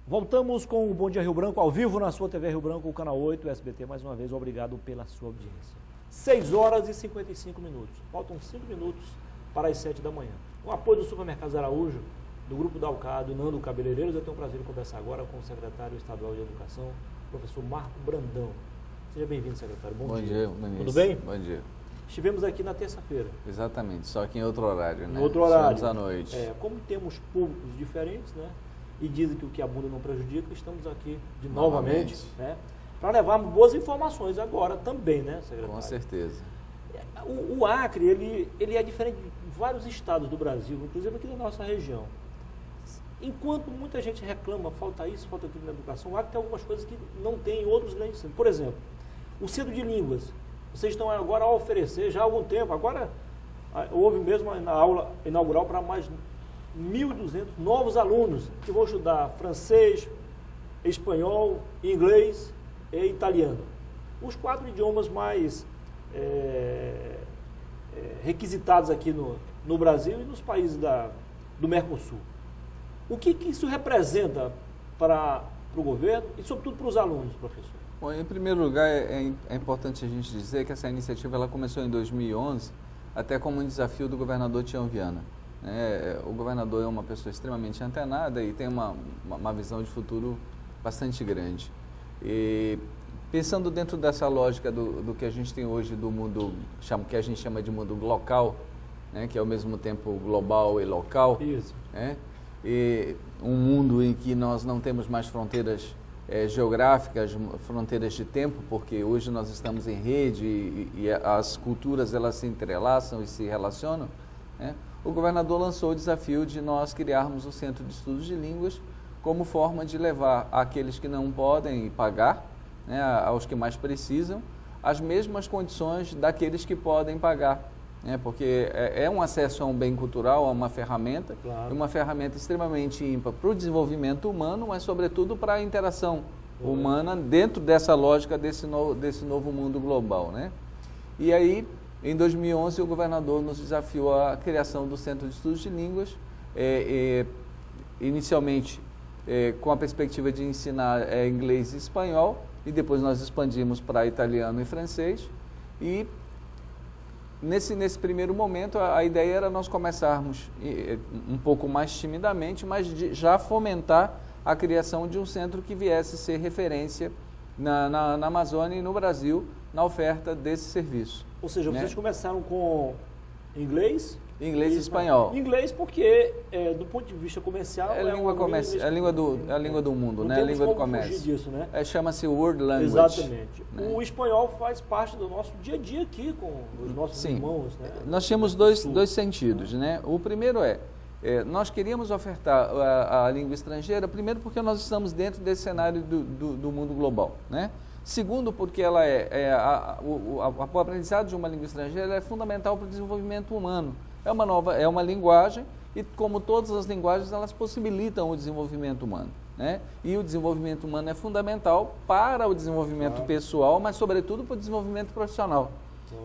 Voltamos com o Bom Dia Rio Branco, ao vivo na sua TV Rio Branco, o canal 8, o SBT. Mais uma vez, obrigado pela sua audiência. 6 horas e 55 minutos. Faltam 5 minutos para as 7 da manhã. Com o apoio do Supermercados Araújo, do Grupo Dalcado e Nando Cabeleireiros, eu tenho o prazer de conversar agora com o secretário estadual de Educação, professor Marco Brandão. Seja bem-vindo, secretário. Bom dia. Ministro. Tudo bem? Bom dia. Estivemos aqui na terça-feira. Exatamente, só que em outro horário, né? Em outro horário. Estamos à noite. Como temos públicos diferentes, né? E dizem que o que abunda não prejudica, estamos aqui novamente, né? Para levarmos boas informações agora também, né, secretário? Com certeza. O Acre, ele é diferente de vários estados do Brasil, inclusive aqui da nossa região. Enquanto muita gente reclama, falta isso, falta aquilo na educação, o Acre tem algumas coisas que não tem em outros grandes centros. Por exemplo, o Centro de Línguas. Vocês estão agora a oferecer, já há algum tempo, agora houve mesmo na aula inaugural para mais 1.200 novos alunos que vão estudar francês, espanhol, inglês e italiano. Os 4 idiomas mais requisitados aqui no Brasil e nos países do Mercosul. O que isso representa para o governo e, sobretudo, para os alunos, professor? Bom, em primeiro lugar, é importante a gente dizer que essa iniciativa ela começou em 2011, até como um desafio do governador Tião Viana. O governador é uma pessoa extremamente antenada e tem uma visão de futuro bastante grande. E pensando dentro dessa lógica do que a gente tem hoje do mundo, que a gente chama de mundo local, né, que é ao mesmo tempo global e local. Isso. E um mundo em que nós não temos mais fronteiras geográficas, fronteiras de tempo, porque hoje nós estamos em rede e as culturas elas se entrelaçam e se relacionam, né? O governador lançou o desafio de nós criarmos o Centro de Estudos de Línguas como forma de levar àqueles que não podem pagar, né, aos que mais precisam, as mesmas condições daqueles que podem pagar, né, porque é um acesso a um bem cultural, a uma ferramenta, claro, uma ferramenta extremamente ímpar para o desenvolvimento humano, mas sobretudo para a interação humana dentro dessa lógica desse novo mundo global, né? E aí, em 2011, o governador nos desafiou à criação do Centro de Estudos de Línguas, inicialmente com a perspectiva de ensinar inglês e espanhol, e depois nós expandimos para italiano e francês. E nesse primeiro momento, a ideia era nós começarmos um pouco mais timidamente, mas já fomentar a criação de um centro que viesse ser referência na Amazônia e no Brasil na oferta desse serviço. Ou seja, né? Vocês começaram com inglês? Inglês e espanhol. Inglês porque, do ponto de vista comercial, é a língua do mundo, né? A língua do comércio. Disso, né? Chama-se World Language. Exatamente. Né? O espanhol faz parte do nosso dia a dia aqui com os nossos irmãos, né? Nós tínhamos dois sentidos, né? O primeiro nós queríamos ofertar a língua estrangeira, primeiro porque nós estamos dentro desse cenário do mundo global, né? Segundo, porque ela o aprendizado de uma língua estrangeira é fundamental para o desenvolvimento humano. É uma linguagem e, como todas as linguagens, elas possibilitam o desenvolvimento humano, né? E o desenvolvimento humano é fundamental para o desenvolvimento pessoal, mas, sobretudo, para o desenvolvimento profissional.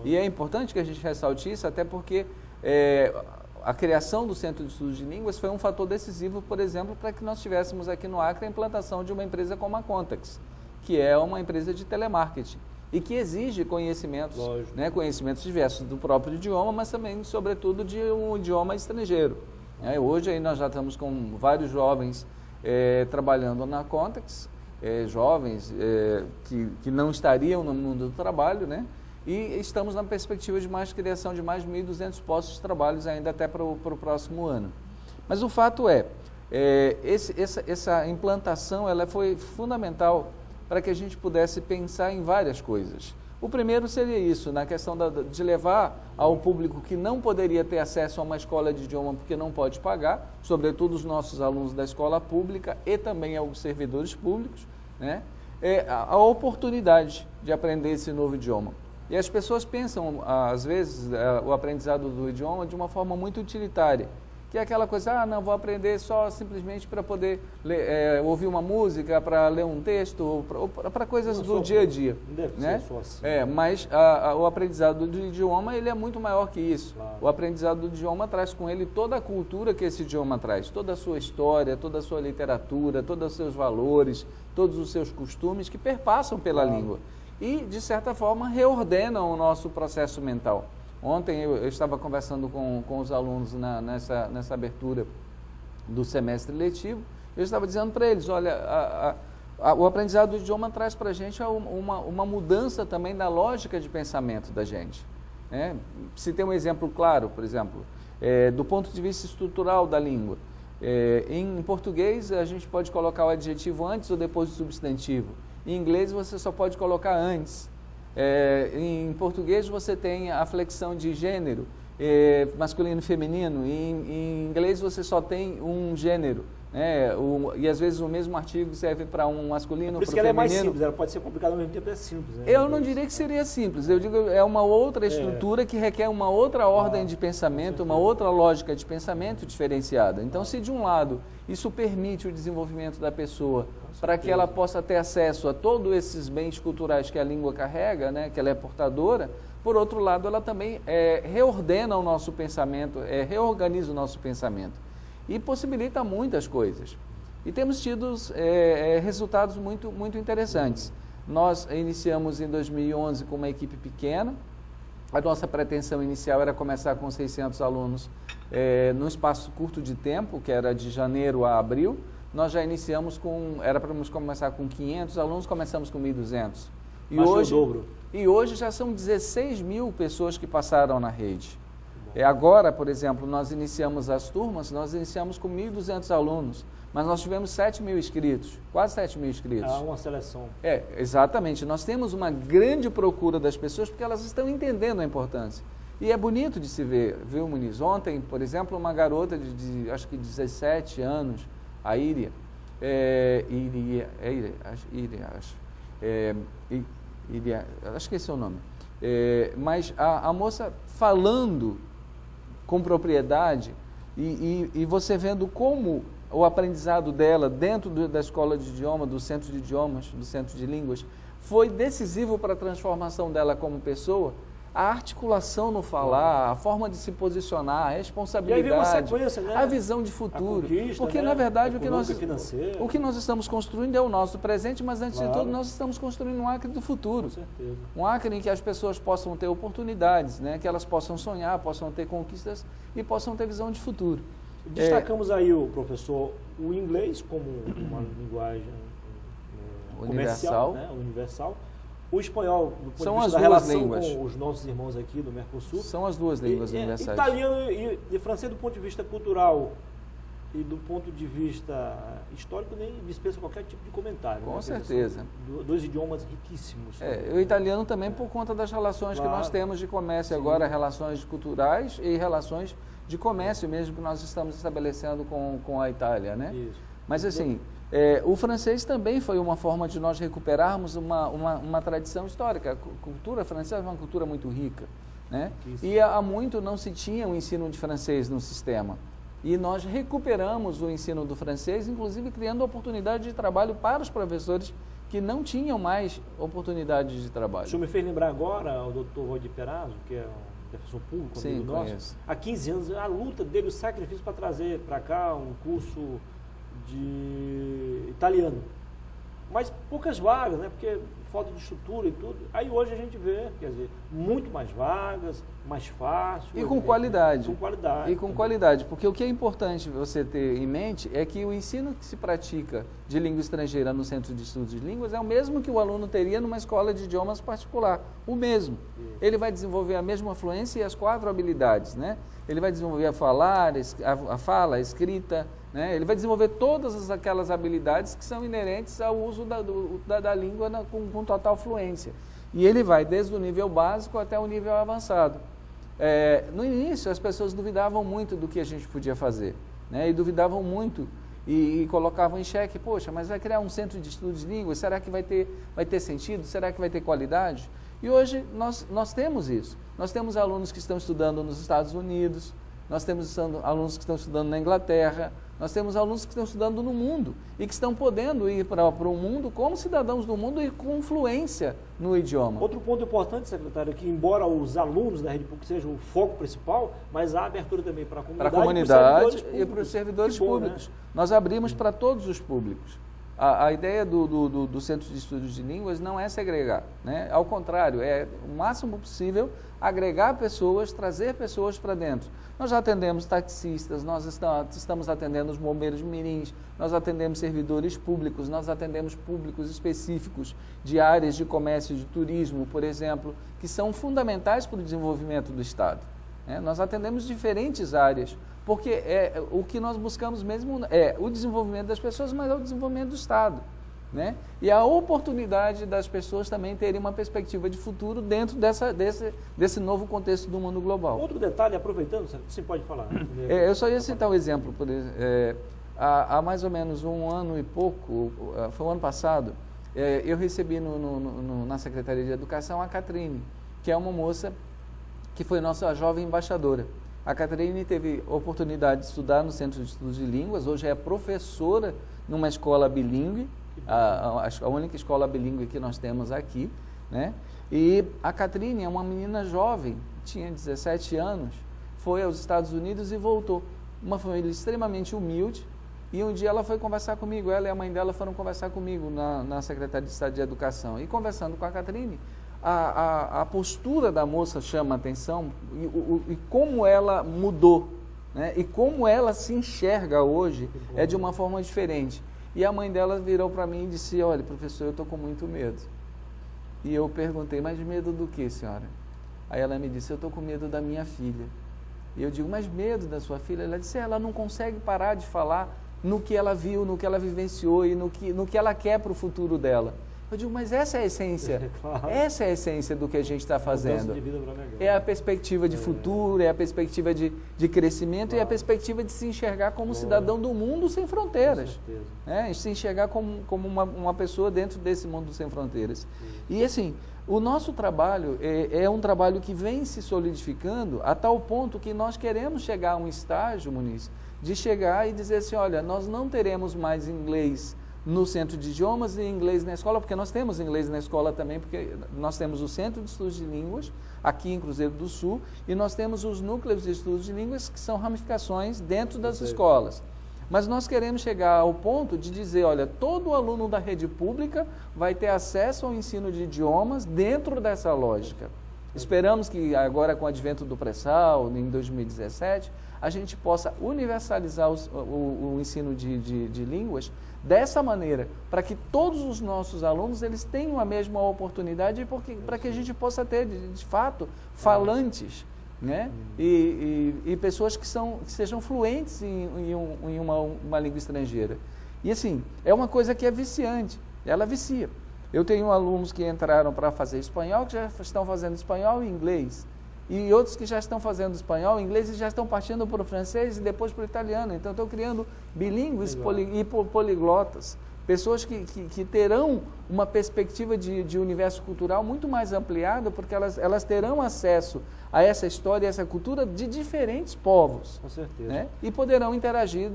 E é importante que a gente ressalte isso, até porque a criação do Centro de Estudos de Línguas foi um fator decisivo, por exemplo, para que nós tivéssemos aqui no Acre a implantação de uma empresa como a Contax, que é uma empresa de telemarketing e que exige conhecimentos, né, conhecimentos diversos do próprio idioma, mas também, sobretudo, de um idioma estrangeiro. Hoje aí nós já estamos com vários jovens trabalhando na Contax, jovens que não estariam no mundo do trabalho, né? E estamos na perspectiva de criação de mais de 1.200 postos de trabalho ainda até para o próximo ano. Mas o fato essa implantação ela foi fundamental para que a gente pudesse pensar em várias coisas. O primeiro seria isso, na questão de levar ao público que não poderia ter acesso a uma escola de idioma porque não pode pagar, sobretudo os nossos alunos da escola pública e também aos servidores públicos, né? A oportunidade de aprender esse novo idioma. E as pessoas pensam, às vezes, o aprendizado do idioma de uma forma muito utilitária. que é aquela coisa, não, vou aprender só simplesmente para poder ouvir uma música, para ler um texto, ou para coisas do dia a dia. Não deve né? ser só assim. Mas o aprendizado do idioma, ele é muito maior que isso. Claro. O aprendizado do idioma traz com ele toda a cultura que esse idioma traz, toda a sua história, toda a sua literatura, todos os seus valores, todos os seus costumes que perpassam pela língua. E, de certa forma, reordenam o nosso processo mental. Ontem eu estava conversando com os alunos nessa abertura do semestre letivo, eu estava dizendo para eles, olha, o aprendizado do idioma traz para a gente uma mudança também da lógica de pensamento da gente. Né? Se tem um exemplo claro, por exemplo, do ponto de vista estrutural da língua, em português a gente pode colocar o adjetivo antes ou depois do substantivo, em inglês você só pode colocar antes. Em português você tem a flexão de gênero, masculino e feminino, em inglês você só tem um gênero, né? E às vezes o mesmo artigo serve para um masculino, por isso para o que ela feminino. é mais simples, ela pode ser complicada ao mesmo tempo, é simples. Né? Eu não diria que seria simples, eu digo é uma outra estrutura que requer uma outra ordem de pensamento, uma outra lógica de pensamento diferenciada. Então, se de um lado isso permite o desenvolvimento da pessoa para que ela possa ter acesso a todos esses bens culturais que a língua carrega, né, que ela é portadora, por outro lado ela também reordena o nosso pensamento, reorganiza o nosso pensamento e possibilita muitas coisas. E temos tido resultados muito, muito interessantes. Nós iniciamos em 2011 com uma equipe pequena, a nossa pretensão inicial era começar com 600 alunos num espaço curto de tempo, que era de janeiro a abril. Nós já iniciamos era para começar com 500 alunos, começamos com 1.200. E hoje já são 16 mil pessoas que passaram na rede. Agora, por exemplo, nós iniciamos as turmas, nós iniciamos com 1.200 alunos, mas nós tivemos 7 mil inscritos, quase 7 mil inscritos. Uma seleção. Exatamente. Nós temos uma grande procura das pessoas porque elas estão entendendo a importância. E é bonito de se ver, viu, Muniz? Ontem, por exemplo, uma garota de acho que 17 anos, a Íria, acho que esse é o nome, mas a moça falando com propriedade e você vendo como o aprendizado dela dentro da escola de idioma, do centro de idiomas, do centro de línguas, foi decisivo para a transformação dela como pessoa. A articulação no falar, a forma de se posicionar, a responsabilidade, né? a visão de futuro. Porque, na verdade, o que nós estamos construindo é o nosso presente, mas, antes de tudo, nós estamos construindo um Acre do futuro. Com certeza. Um Acre em que as pessoas possam ter oportunidades, né? Que elas possam sonhar, possam ter conquistas e possam ter visão de futuro. Destacamos aí, professor, o inglês como uma linguagem comercial, né? Universal. O espanhol, do ponto de vista da relação com os nossos irmãos aqui do Mercosul. São as duas línguas universais. Italiano e francês, do ponto de vista cultural e do ponto de vista histórico, nem dispensa qualquer tipo de comentário. Com certeza. Dois idiomas riquíssimos. O italiano também por conta das relações que nós temos de comércio agora, relações culturais e relações de comércio mesmo que nós estamos estabelecendo com a Itália, né? Isso. Mas assim, o francês também foi uma forma de nós recuperarmos uma tradição histórica. A cultura francesa é uma cultura muito rica, né? E há muito não se tinha o ensino de francês no sistema. E nós recuperamos o ensino do francês, inclusive criando oportunidade de trabalho para os professores que não tinham mais oportunidade de trabalho. O senhor me fez lembrar agora o Dr. Rodi Perazzo, que é um professor público, amigo nosso. Conheço. Há 15 anos, a luta dele, o sacrifício para trazer para cá um curso de italiano, mas poucas vagas, né? Porque falta de estrutura e tudo. Aí hoje a gente vê, quer dizer, muito mais vagas, mais fácil. E com qualidade. Com qualidade. E com qualidade, porque o que é importante você ter em mente é que o ensino que se pratica de língua estrangeira no Centro de Estudos de Línguas é o mesmo que o aluno teria numa escola de idiomas particular, o mesmo. Ele vai desenvolver a mesma fluência e as 4 habilidades, né? Ele vai desenvolver a fala, a escrita, né? Ele vai desenvolver todas aquelas habilidades que são inerentes ao uso da língua com total fluência. E ele vai desde o nível básico até o nível avançado. No início, as pessoas duvidavam muito do que a gente podia fazer, né? E duvidavam muito e colocavam em xeque, poxa, mas vai criar um centro de estudos de línguas, será que vai ter sentido? Será que vai ter qualidade? E hoje nós temos isso. Nós temos alunos que estão estudando nos Estados Unidos, nós temos alunos que estão estudando na Inglaterra, nós temos alunos que estão estudando no mundo e que estão podendo ir para o mundo como cidadãos do mundo e com influência no idioma. Outro ponto importante, secretário, é que embora os alunos da rede pública sejam o foco principal, mas há abertura também para a comunidade e para os servidores públicos. Né? Nós abrimos para todos os públicos. A ideia do Centro de Estudos de Línguas não é segregar, né? Ao contrário, é o máximo possível agregar pessoas, trazer pessoas para dentro. Nós já atendemos taxistas, nós estamos atendendo os bombeiros mirins, nós atendemos servidores públicos, nós atendemos públicos específicos de áreas de comércio e de turismo, por exemplo, que são fundamentais para o desenvolvimento do Estado, né? Nós atendemos diferentes áreas, porque o que nós buscamos mesmo é o desenvolvimento das pessoas, mas é o desenvolvimento do Estado, né? E a oportunidade das pessoas também terem uma perspectiva de futuro dentro desse novo contexto do mundo global. Outro detalhe, aproveitando, você pode falar. Eu só ia citar um exemplo. Há mais ou menos um ano e pouco, foi o ano passado, eu recebi na Secretaria de Educação a Catrine, que é uma moça que foi nossa jovem embaixadora. A Catrine teve oportunidade de estudar no Centro de Estudos de Línguas, hoje é professora numa escola bilíngue, a única escola bilíngue que nós temos aqui, né? E a Catrine é uma menina jovem, tinha 17 anos, foi aos Estados Unidos e voltou. Uma família extremamente humilde, e um dia ela foi conversar comigo, ela e a mãe dela foram conversar comigo na Secretaria de Estado de Educação, e conversando com a Catrine, a postura da moça chama a atenção e como ela mudou, né? E como ela se enxerga hoje é de uma forma diferente. E a mãe dela virou para mim e disse: olha, professor, eu estou com muito medo. E eu perguntei: mas medo do que, senhora? Aí ela me disse: eu estou com medo da minha filha. E eu digo: mas medo da sua filha? Ela disse: ela não consegue parar de falar no que ela viu, no que ela vivenciou e no que ela quer para o futuro dela. Eu digo: mas essa é a essência, claro. Essa é a essência do que a gente está fazendo. É a perspectiva de futuro, é a perspectiva de crescimento, claro. E a perspectiva de se enxergar como cidadão do mundo sem fronteiras. Né? Se enxergar como uma pessoa dentro desse mundo sem fronteiras. E assim, o nosso trabalho é um trabalho que vem se solidificando a tal ponto que nós queremos chegar a um estágio, Muniz, de chegar e dizer assim: olha, nós não teremos mais inglês no Centro de Idiomas e inglês na escola, porque nós temos inglês na escola também, porque nós temos o Centro de Estudos de Línguas, aqui em Cruzeiro do Sul, e nós temos os núcleos de estudos de línguas, que são ramificações dentro das escolas. Mas nós queremos chegar ao ponto de dizer: olha, todo aluno da rede pública vai ter acesso ao ensino de idiomas dentro dessa lógica. Esperamos que agora, com o advento do pré-sal, em 2017, a gente possa universalizar o ensino de línguas dessa maneira, para que todos os nossos alunos eles tenham a mesma oportunidade, para que a gente possa ter, de fato, falantes, né? E pessoas que sejam fluentes em uma língua estrangeira. E assim, é uma coisa que é viciante, ela vicia. Eu tenho alunos que entraram para fazer espanhol, que já estão fazendo espanhol e inglês. E outros que já estão fazendo espanhol, inglês, e já estão partindo para o francês e depois para o italiano. Então, estou criando bilíngues e poliglotas, pessoas que terão uma perspectiva de universo cultural muito mais ampliada, porque elas terão acesso a essa história, a essa cultura de diferentes povos. Com certeza. Né? E poderão interagir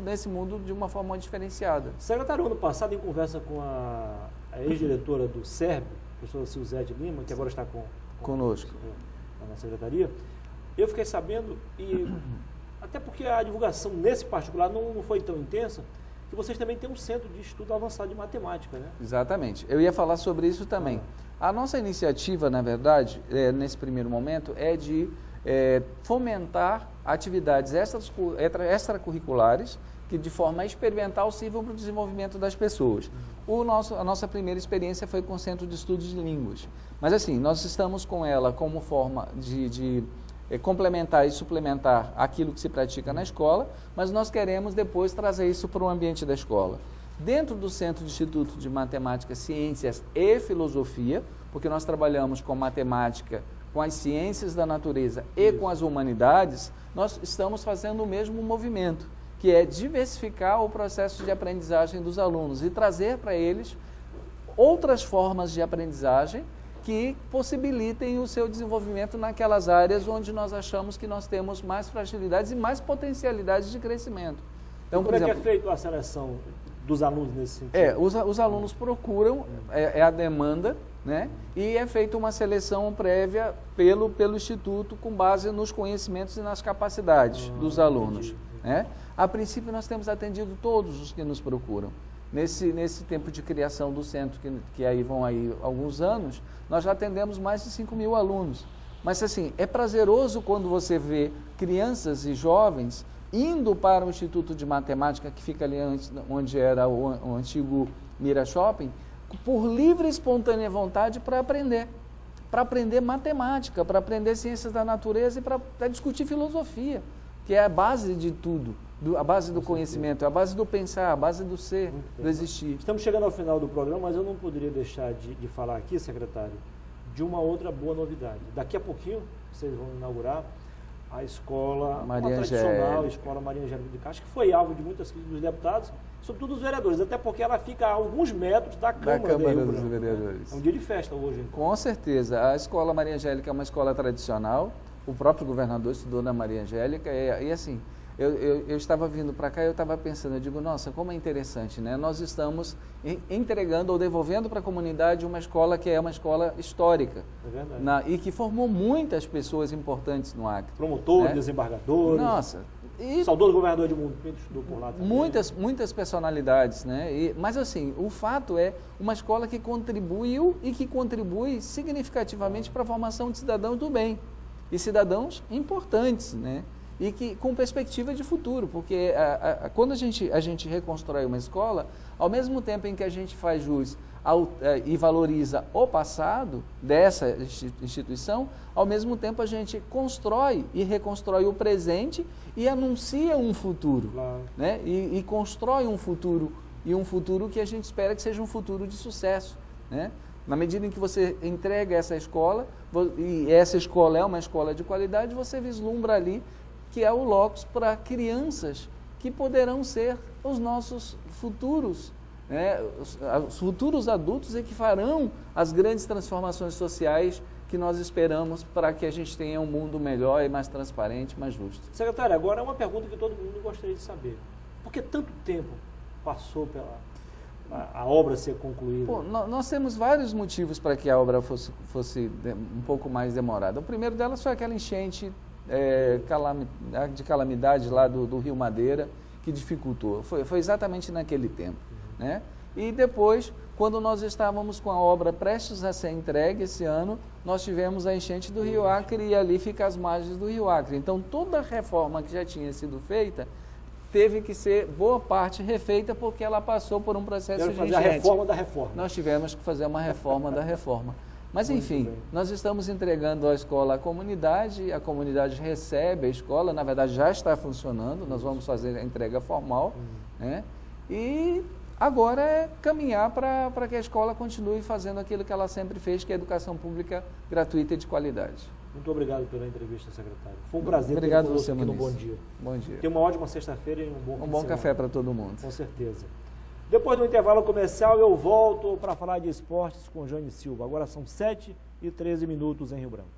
nesse mundo de uma forma diferenciada. Secretário, ano passado, em conversa com a ex-diretora do SERB, a professora Silzete Lima, que agora está conosco na secretaria, eu fiquei sabendo, e até porque a divulgação nesse particular não foi tão intensa, que vocês também têm um centro de estudo avançado de matemática, né? Exatamente. Eu ia falar sobre isso também. A nossa iniciativa, na verdade, nesse primeiro momento, é de fomentar atividades extracurriculares que de forma experimental sirvam para o desenvolvimento das pessoas. A nossa primeira experiência foi com o Centro de Estudos de Línguas. Mas assim, nós estamos com ela como forma de complementar e suplementar aquilo que se pratica na escola, mas nós queremos depois trazer isso para o ambiente da escola. Dentro do Centro de Instituto de Matemática, Ciências e Filosofia, porque nós trabalhamos com matemática, com as ciências da natureza e com as humanidades, nós estamos fazendo o mesmo movimento, que é diversificar o processo de aprendizagem dos alunos e trazer para eles outras formas de aprendizagem que possibilitem o seu desenvolvimento naquelas áreas onde nós achamos que nós temos mais fragilidades e mais potencialidades de crescimento. Então, por exemplo, é feita a seleção dos alunos nesse sentido? Os alunos procuram, é a demanda, né? E é feita uma seleção prévia pelo Instituto com base nos conhecimentos e nas capacidades dos alunos. Né? A princípio, nós temos atendido todos os que nos procuram. Nesse tempo de criação do centro, que aí vão aí alguns anos, nós já atendemos mais de 5.000 alunos. Mas, assim, é prazeroso quando você vê crianças e jovens indo para o Instituto de Matemática, que fica ali onde era o antigo Mira Shopping, por livre e espontânea vontade para aprender matemática, para aprender ciências da natureza e para discutir filosofia, que é a base de tudo, a base do conhecimento, a base do pensar, a base do ser, do existir. Estamos chegando ao final do programa, mas eu não poderia deixar de falar aqui, secretário, de uma outra boa novidade. Daqui a pouquinho, vocês vão inaugurar a escola, Maria a tradicional Angélica. Escola Maria Angélica de Castro, que foi alvo de muitas críticas dos deputados, sobretudo dos vereadores, até porque ela fica a alguns metros da Câmara dos Vereadores. É um dia de festa hoje. Então. Com certeza. A Escola Maria Angélica é uma escola tradicional, o próprio governador estudou na Maria Angélica, e assim, eu estava vindo para cá e eu estava pensando, eu digo, nossa, como é interessante, né? Nós estamos entregando ou devolvendo para a comunidade uma escola que é uma escola histórica. É verdade. E que formou muitas pessoas importantes no Acre. Promotores, né? Desembargadores. Nossa. O saudoso governador Edmundo Pinto estudou por lá também. Muitas personalidades, né? Mas assim, o fato é uma escola que contribuiu e que contribui significativamente para a formação de cidadãos do bem. E cidadãos importantes, né? E que com perspectiva de futuro, porque quando a gente reconstrói uma escola, ao mesmo tempo em que a gente faz jus e valoriza o passado dessa instituição, ao mesmo tempo a gente constrói e reconstrói o presente e anuncia um futuro, claro. Né? E constrói um futuro, e um futuro que a gente espera que seja um futuro de sucesso, né? Na medida em que você entrega essa escola, e essa escola é uma escola de qualidade, você vislumbra ali que é o locus para crianças que poderão ser os nossos futuros, né? Os futuros adultos e que farão as grandes transformações sociais que nós esperamos para que a gente tenha um mundo melhor e mais transparente, mais justo. Secretário, agora é uma pergunta que todo mundo gostaria de saber. Por que tanto tempo passou a obra ser concluída? Pô, nós temos vários motivos para que a obra fosse um pouco mais demorada. O primeiro delas foi aquela enchente de calamidade lá do Rio Madeira, que dificultou. Foi exatamente naquele tempo. Né? E depois, quando nós estávamos com a obra prestes a ser entregue esse ano, nós tivemos a enchente do Rio Acre e ali fica as margens do Rio Acre. Então, toda a reforma que já tinha sido feita teve que ser, boa parte, refeita porque ela passou por um processo de enchente. A reforma da reforma. Nós tivemos que fazer uma reforma da reforma. Mas, enfim, nós estamos entregando a escola à comunidade, a comunidade recebe a escola, na verdade já está funcionando, nós vamos fazer a entrega formal, né? E agora é caminhar para que a escola continue fazendo aquilo que ela sempre fez, que é a educação pública gratuita e de qualidade. Muito obrigado pela entrevista, secretário. Foi um prazer ter você aqui no Bom Dia. Bom dia. Tenha uma ótima sexta-feira e um bom café para todo mundo. Com certeza. Depois do intervalo comercial, eu volto para falar de esportes com Jane Silva. Agora são 7h13 em Rio Branco.